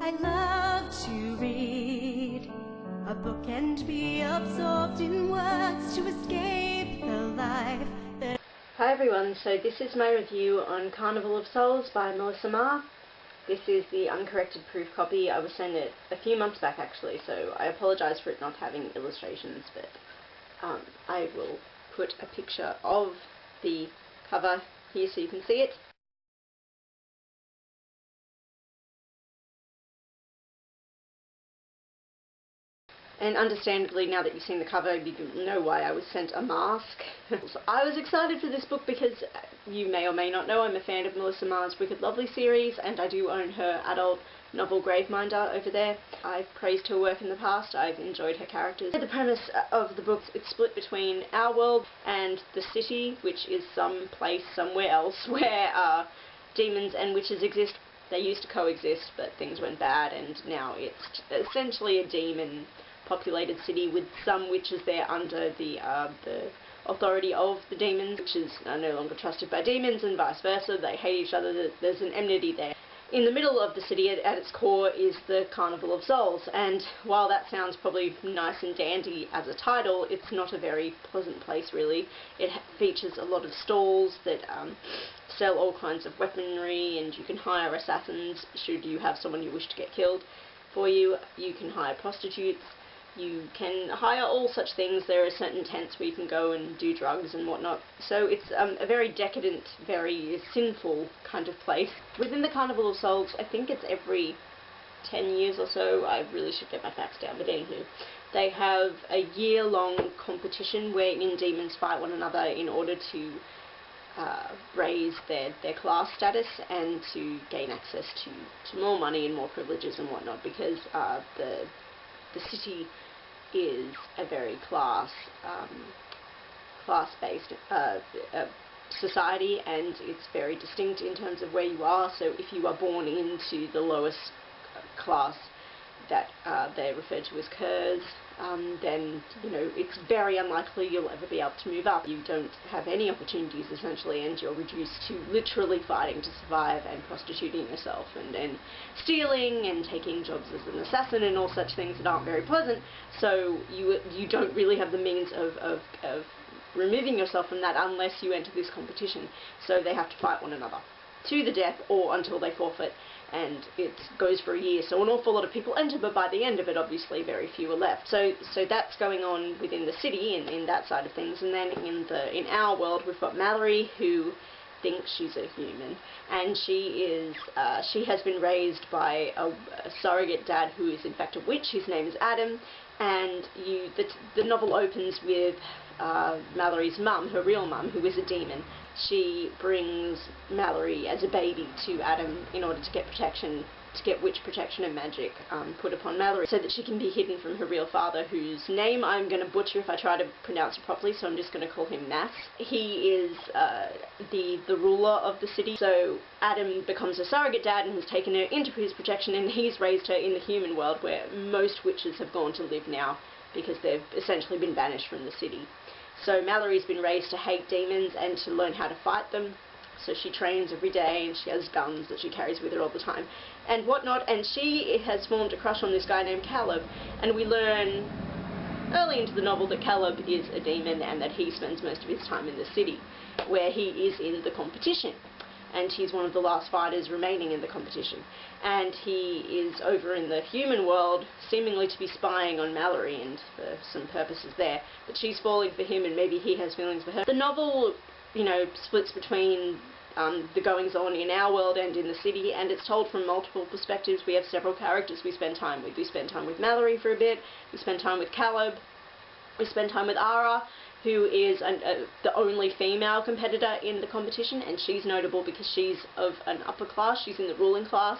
I love to read a book and be absorbed in words to escape the life that... Hi everyone, so this is my review on Carnival of Souls by Melissa Marr. This is the uncorrected proof copy. I was sent it a few months back actually, so I apologise for it not having illustrations, but I will put a picture of the cover here so you can see it. And understandably, now that you've seen the cover, you know why I was sent a mask. I was excited for this book because you may or may not know I'm a fan of Melissa Marr's Wicked Lovely series, and I do own her adult novel Graveminder over there. I've praised her work in the past, I've enjoyed her characters. The premise of the book, it's split between our world and the city, which is some place somewhere else where demons and witches exist. They used to coexist, but things went bad, and now it's essentially a demon populated city with some witches there under the authority of the demons. Witches are no longer trusted by demons and vice versa. They hate each other. There's an enmity there. In the middle of the city, at its core, is the Carnival of Souls, and while that sounds probably nice and dandy as a title, it's not a very pleasant place really. It features a lot of stalls that sell all kinds of weaponry, and you can hire assassins should you have someone you wish to get killed for you. You can hire prostitutes. You can hire all such things. There are certain tents where you can go and do drugs and whatnot. So it's a very decadent, very sinful kind of place. Within the Carnival of Souls, I think it's every 10 years or so, I really should get my facts down, but anywho, they have a year-long competition wherein demons fight one another in order to raise their class status and to gain access to more money and more privileges and whatnot, because the city is a very class-based society, and it's very distinct in terms of where you are. So if you are born into the lowest class, that they're referred to as curs, then it's very unlikely you'll ever be able to move up. You don't have any opportunities essentially, and you're reduced to literally fighting to survive and prostituting yourself and stealing and taking jobs as an assassin and all such things that aren't very pleasant. So you don't really have the means of removing yourself from that unless you enter this competition. So they have to fight one another to the death or until they forfeit, and it goes for a year. So an awful lot of people enter, but by the end of it, obviously, very few are left. So that's going on within the city in that side of things. And then in our world, we've got Mallory, who thinks she's a human, and she has been raised by a surrogate dad who is in fact a witch. His name is Adam, and the novel opens with Mallory's mum, her real mum, who is a demon. She brings Mallory as a baby to Adam in order to get protection, to get witch protection and magic put upon Mallory, so that she can be hidden from her real father, whose name I'm going to butcher if I try to pronounce it properly, so I'm just going to call him Mass. He is the ruler of the city, so Adam becomes a surrogate dad and has taken her into his protection, and he's raised her in the human world, where most witches have gone to live now, because they've essentially been banished from the city. So Mallory's been raised to hate demons and to learn how to fight them. So she trains every day, and she has guns that she carries with her all the time and whatnot, and she has formed a crush on this guy named Caleb, and we learn early into the novel that Caleb is a demon and that he spends most of his time in the city, where he is in the competition, and he's one of the last fighters remaining in the competition, and he is over in the human world seemingly to be spying on Mallory, and for some purposes there, but she's falling for him and maybe he has feelings for her. The novel, splits between the goings-on in our world and in the city, and it's told from multiple perspectives. We have several characters we spend time with. We spend time with Mallory for a bit, we spend time with Caleb, we spend time with Ara, who is the only female competitor in the competition, and she's notable because she's of an upper class, she's in the ruling class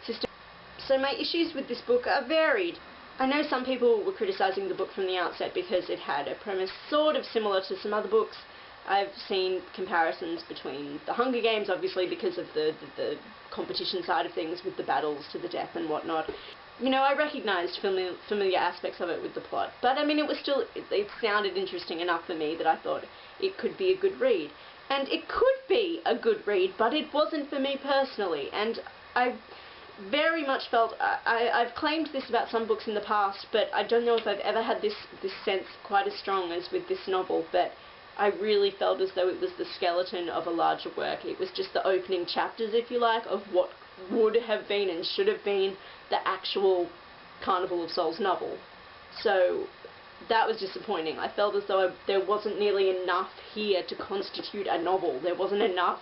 system. So my issues with this book are varied. I know some people were criticising the book from the outset because it had a premise sort of similar to some other books. I've seen comparisons between the Hunger Games, obviously because of the competition side of things with the battles to the death and whatnot. I recognised familiar aspects of it with the plot, but I mean it sounded interesting enough for me that I thought it could be a good read. And it could be a good read, but it wasn't for me personally, and very much felt, I've claimed this about some books in the past, but I don't know if I've ever had this sense quite as strong as with this novel, but I really felt as though it was the skeleton of a larger work. It was just the opening chapters, if you like, of what would have been and should have been the actual Carnival of Souls novel. So that was disappointing. I felt as though there wasn't nearly enough here to constitute a novel. There wasn't enough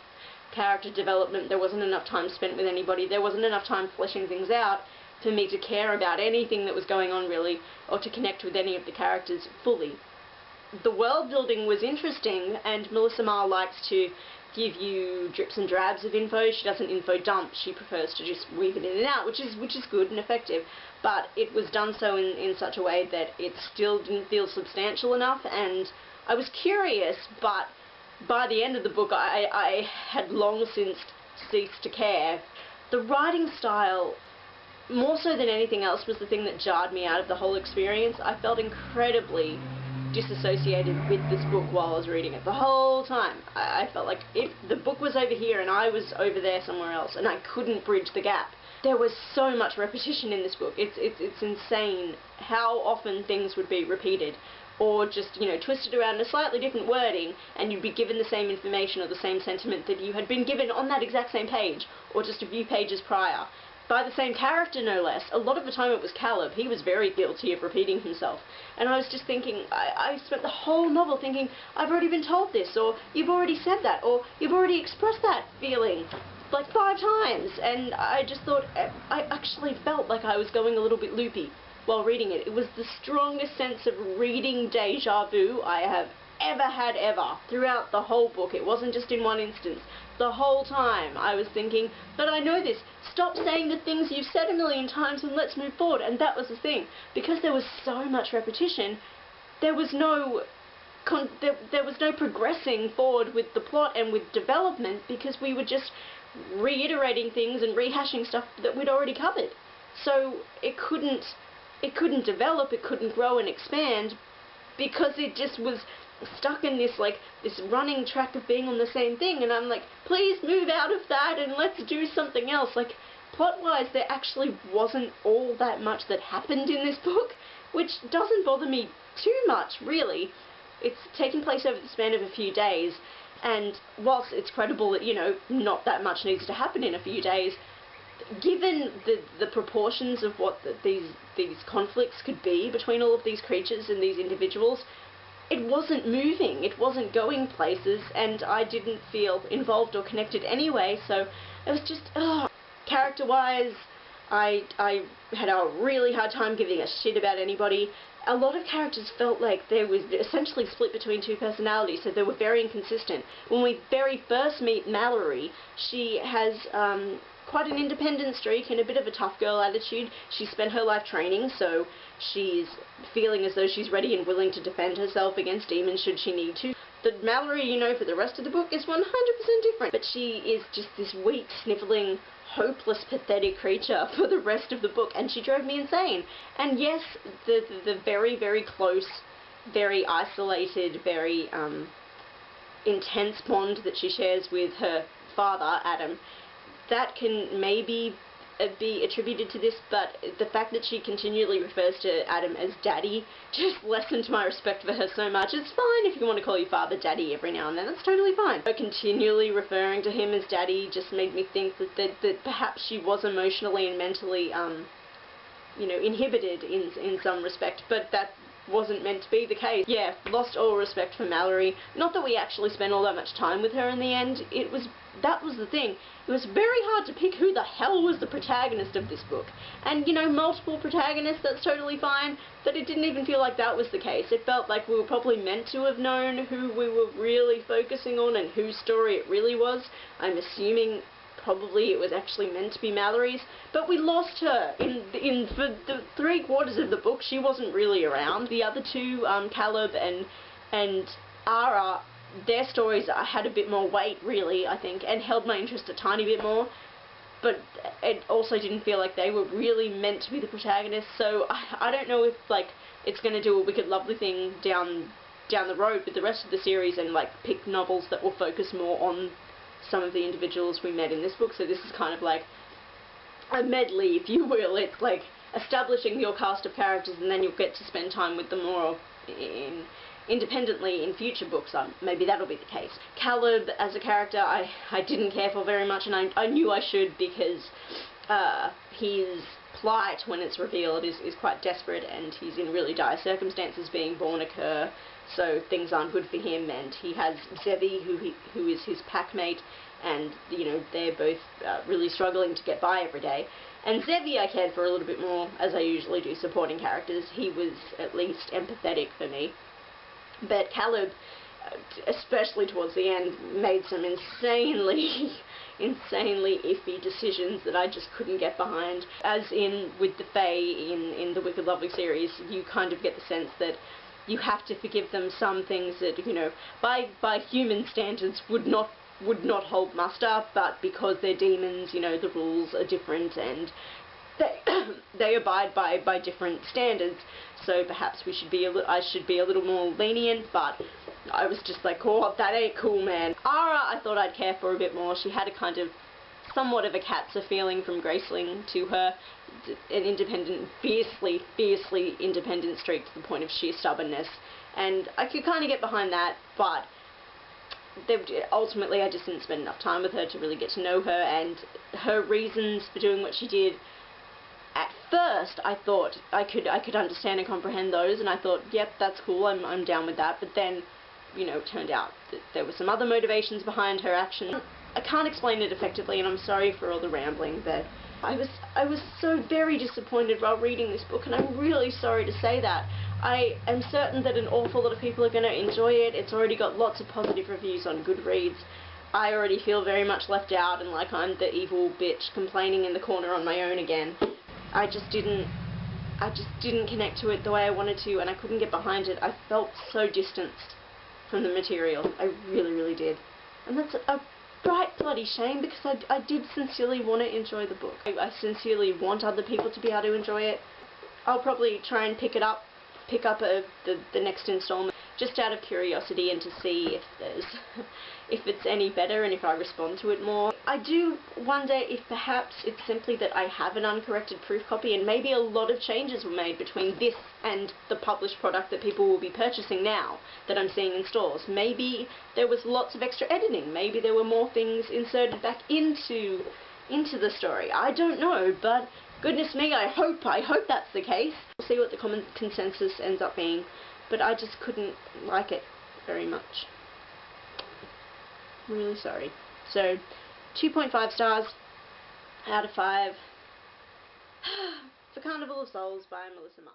character development, there wasn't enough time spent with anybody, there wasn't enough time fleshing things out for me to care about anything that was going on really, or to connect with any of the characters fully. The world building was interesting, and Melissa Marr likes to give you drips and drabs of info. She doesn't info dump, she prefers to just weave it in and out, which is good and effective, but it was done so in such a way that it still didn't feel substantial enough, and I was curious, but by the end of the book, I had long since ceased to care. The writing style, more so than anything else, was the thing that jarred me out of the whole experience. I felt incredibly disassociated with this book while I was reading it. The whole time, I felt like if the book was over here and I was over there somewhere else, and I couldn't bridge the gap. There was so much repetition in this book. It's insane how often things would be repeated, or just, you know, twisted around in a slightly different wording, and you'd be given the same information or the same sentiment that you had been given on that exact same page, or just a few pages prior, by the same character, no less. A lot of the time it was Caleb. He was very guilty of repeating himself. And I was just thinking, I spent the whole novel thinking, I've already been told this, or you've already said that, or you've already expressed that feeling like 5 times. And I just thought, I actually felt like I was going a little bit loopy while reading it. It was the strongest sense of reading deja vu I have ever had throughout the whole book. It wasn't just in one instance. The whole time I was thinking, but I know this. Stop saying the things you've said a million times and let's move forward. And that was the thing. Because there was so much repetition, there was no progressing forward with the plot and with development, because we were just reiterating things and rehashing stuff that we'd already covered. So it couldn't develop, it couldn't grow and expand, because it just was stuck in this running track of being on the same thing. And I'm like, please move out of that and let's do something else. Like, plot-wise, there actually wasn't all that much that happened in this book, which doesn't bother me too much, really. It's taking place over the span of a few days, and whilst it's credible that, you know, not that much needs to happen in a few days, given the proportions of what these conflicts could be between all of these creatures and these individuals, it wasn't moving, it wasn't going places, and I didn't feel involved or connected anyway. So it was just, character-wise, I had a really hard time giving a shit about anybody. A lot of characters felt like they were essentially split between 2 personalities, so they were very inconsistent. When we very first meet Mallory, she has quite an independent streak and a bit of a tough girl attitude. She spent her life training, so she's feeling as though she's ready and willing to defend herself against demons should she need to. The Mallory, you know, for the rest of the book is 100% different, but she is just this weak, snivelling, hopeless, pathetic creature for the rest of the book, and she drove me insane. And yes, the very, very close, very isolated, very intense bond that she shares with her father, Adam, that can maybe be attributed to this, but the fact that she continually refers to Adam as Daddy just lessened my respect for her so much. It's fine if you want to call your father Daddy every now and then, that's totally fine. But continually referring to him as Daddy just made me think that perhaps she was emotionally and mentally, you know, inhibited in some respect, but that wasn't meant to be the case. Yeah, lost all respect for Mallory. Not that we actually spent all that much time with her in the end. That was the thing. It was very hard to pick who the hell was the protagonist of this book. And, you know, multiple protagonists, that's totally fine, but it didn't even feel like that was the case. It felt like we were probably meant to have known who we were really focusing on and whose story it really was. I'm assuming probably it was actually meant to be Mallory's, but we lost her for the 3/4 of the book. She wasn't really around. The other 2, Caleb and Ara, their stories had a bit more weight, really, I think, and held my interest a tiny bit more, but it also didn't feel like they were really meant to be the protagonists. So I don't know if, like, it's going to do a Wicked Lovely thing down the road with the rest of the series and, like, pick novels that will focus more on some of the individuals we met in this book. So this is kind of like a medley, if you will. It's like establishing your cast of characters, and then you'll get to spend time with them more independently in future books. Maybe that'll be the case. Caleb as a character I didn't care for very much, and I knew I should, because his plight when it's revealed is quite desperate, and he's in really dire circumstances, being born a cur, so things aren't good for him, and he has Zevi who is his packmate, and you know, they're both really struggling to get by every day. And Zevi I cared for a little bit more, as I usually do supporting characters. He was at least empathetic for me. But Caleb, especially towards the end, made some insanely iffy decisions that I just couldn't get behind. As in with the Fae in the Wicked Lovely series, you kind of get the sense that you have to forgive them some things that, you know, by human standards would not hold muster, but because they're demons, you know, the rules are different, and they abide by different standards. So perhaps I should be a little more lenient, but I was just like, oh, that ain't cool, man. Ara I thought I'd care for a bit more. She had a kind of somewhat of a Katza feeling from Graceling to her, an independent, fiercely independent streak to the point of sheer stubbornness, and I could kind of get behind that, but ultimately I just didn't spend enough time with her to really get to know her, and her reasons for doing what she did. At first, I thought I could understand and comprehend those, and I thought, yep, that's cool, I'm down with that. But then, you know, it turned out that there were some other motivations behind her action. I can't explain it effectively, and I'm sorry for all the rambling, but I was so very disappointed while reading this book, and I'm really sorry to say that. I am certain that an awful lot of people are going to enjoy it. It's already got lots of positive reviews on Goodreads. I already feel very much left out, and like I'm the evil bitch complaining in the corner on my own again. I just didn't connect to it the way I wanted to, and I couldn't get behind it. I felt so distanced from the material. I really did. And that's a bright bloody shame, because I did sincerely want to enjoy the book. I sincerely want other people to be able to enjoy it. I'll probably try and pick up the next installment, just out of curiosity, and to see if it's any better and if I respond to it more. I do wonder if perhaps it's simply that I have an uncorrected proof copy, and maybe a lot of changes were made between this and the published product that people will be purchasing now, that I'm seeing in stores. Maybe there was lots of extra editing, maybe there were more things inserted back into the story. I don't know, but goodness me, I hope that's the case. We'll see what the common consensus ends up being, but I just couldn't like it very much. I'm really sorry. So, 2.5 stars out of 5 for Carnival of Souls by Melissa Marr.